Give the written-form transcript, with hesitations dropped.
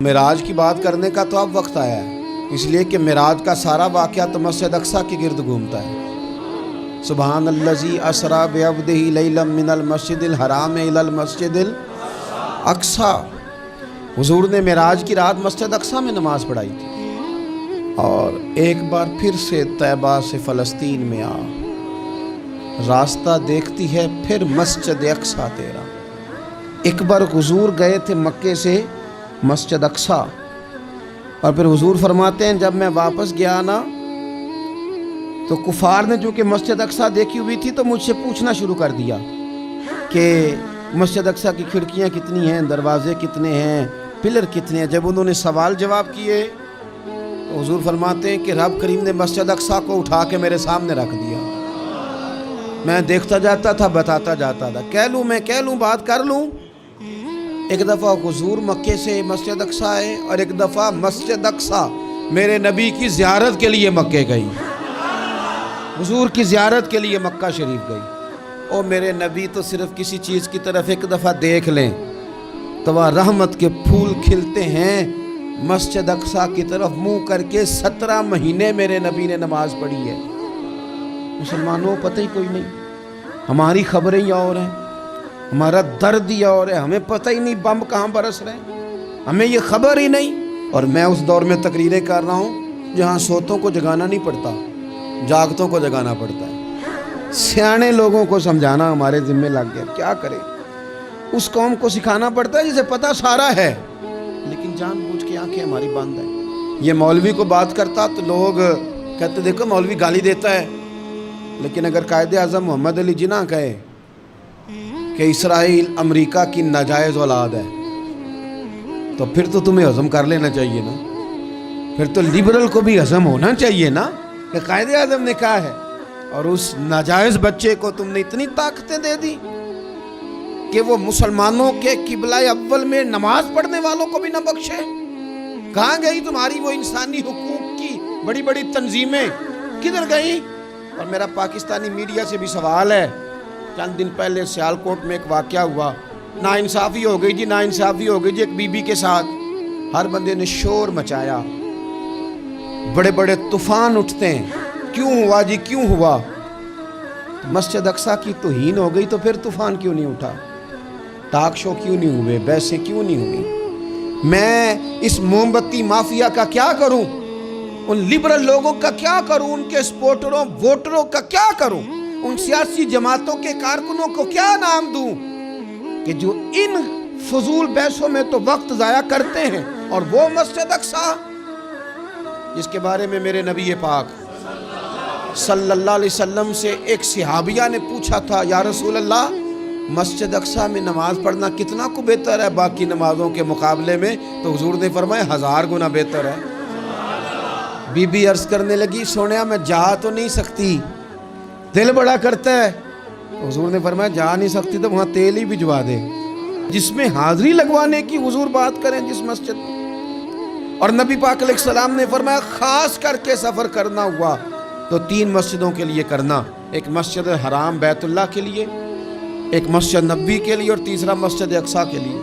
معراج کی بات کرنے کا تو اب وقت آیا ہے، اس لیے کہ معراج کا سارا واقعہ تو مسجد اقصیٰ کے گرد گھومتا ہے۔ سبحان الذی اسریٰ بعبدہ لیلا من المسجد الحرام الی المسجد الاقصیٰ۔ حضور نے معراج کی رات مسجد اقصیٰ میں نماز پڑھائی تھی، اور ایک بار پھر سے طیبہ سے فلسطین میں آ، راستہ دیکھتی ہے پھر مسجد اقصیٰ تیرا۔ ایک بار حضور گئے تھے مکے سے مسجد اقصیٰ، اور پھر حضور فرماتے ہیں جب میں واپس گیا نا تو کفار نے چونکہ مسجد اقصیٰ دیکھی ہوئی تھی تو مجھ سے پوچھنا شروع کر دیا کہ مسجد اقصیٰ کی کھڑکیاں کتنی ہیں، دروازے کتنے ہیں، پلر کتنے ہیں۔ جب انہوں نے سوال جواب کیے تو حضور فرماتے ہیں کہ رب کریم نے مسجد اقصیٰ کو اٹھا کے میرے سامنے رکھ دیا۔ میں دیکھتا جاتا تھا، بتاتا جاتا تھا، کہہ لوں بات کر لوں۔ ایک دفعہ حضور مکے سے مسجد اقصیٰ آئے، اور ایک دفعہ مسجد اقصیٰ میرے نبی کی زیارت کے لیے مکے گئی، حضور کی زیارت کے لیے مکہ شریف گئی۔ اور میرے نبی تو صرف کسی چیز کی طرف ایک دفعہ دیکھ لیں تو وہاں رحمت کے پھول کھلتے ہیں۔ مسجد اقصیٰ کی طرف منہ کر کے 17 مہینے میرے نبی نے نماز پڑھی ہے۔ مسلمانوں پتہ ہی کوئی نہیں، ہماری خبریں ہی اور ہیں، ہمارا درد ہی اور ہے، ہمیں پتہ ہی نہیں بم کہاں برس رہے ہیں، ہمیں یہ خبر ہی نہیں۔ اور میں اس دور میں تقریریں کر رہا ہوں جہاں سوتوں کو جگانا نہیں پڑتا، جاگتوں کو جگانا پڑتا ہے۔ سیانے لوگوں کو سمجھانا ہمارے ذمہ لگ گیا، کیا کرے؟ اس قوم کو سکھانا پڑتا ہے جسے پتہ سارا ہے، لیکن جان بوجھ کے آنکھیں ہماری بند ہیں۔ یہ مولوی کو بات کرتا تو لوگ کہتے دیکھو مولوی گالی دیتا ہے، لیکن اگر قائد اعظم محمد علی جناح کہے کہ اسرائیل امریکہ کی ناجائز اولاد ہے تو پھر تو تمہیں ہضم کر لینا چاہیے نا، پھر تو لیبرل کو بھی ہضم ہونا چاہیے نا کہ قائد اعظم نے کہا ہے، اور اس ناجائز بچے کو تم نے اتنی طاقتیں دے دی کہ وہ مسلمانوں کے قبلہ اول میں نماز پڑھنے والوں کو بھی نہ بخشے۔ کہاں گئی تمہاری وہ انسانی حقوق کی بڑی بڑی تنظیمیں، کدھر گئی؟ اور میرا پاکستانی میڈیا سے بھی سوال ہے، چند دن پہلے سیالکوٹ میں ایک واقعہ ہوا، ناانصافی ہو گئی جی، ناانصافی ہو گئی جی ایک بی بی کے ساتھ۔ ہر بندے نے شور مچایا، بڑے بڑے طوفان اٹھتے ہیں، کیوں ہوا جی کیوں ہوا؟ مسجد اقصیٰ کی توہین ہو گئی تو پھر طوفان کیوں نہیں اٹھا؟ ٹاک شو کیوں نہیں ہوئے؟ بحثیں کیوں نہیں ہوئی؟ میں اس موم بتی مافیا کا کیا کروں؟ ان لبرل لوگوں کا کیا کروں؟ ان کے سپورٹروں ووٹروں کا کیا کروں؟ ان سیاسی جماعتوں کے کارکنوں کو کیا نام دوں کہ جو ان فضول بحثوں میں تو وقت ضائع کرتے ہیں، اور وہ مسجد اقصیٰ جس کے بارے میں میرے نبی پاک صلی اللہ علیہ وسلم سے ایک صحابیہ نے پوچھا تھا، یا رسول اللہ مسجد اقصیٰ میں نماز پڑھنا کتنا کو بہتر ہے باقی نمازوں کے مقابلے میں؟ تو حضور نے فرمایا 1000 گنا بہتر ہے۔ بی بی عرض کرنے لگی، سونیا میں جا تو نہیں سکتی، دل بڑا کرتا ہے۔ حضور نے فرمایا جا نہیں سکتی تو وہاں تیل ہی بھجوا دے، جس میں حاضری لگوانے کی حضور بات کریں جس مسجد میں۔ اور نبی پاک علیہ السلام نے فرمایا خاص کر کے سفر کرنا ہوا تو 3 مسجدوں کے لیے کرنا، ایک مسجد حرام بیت اللہ کے لیے، ایک مسجد نبوی کے لیے، اور تیسرا مسجد اقصیٰ کے لیے۔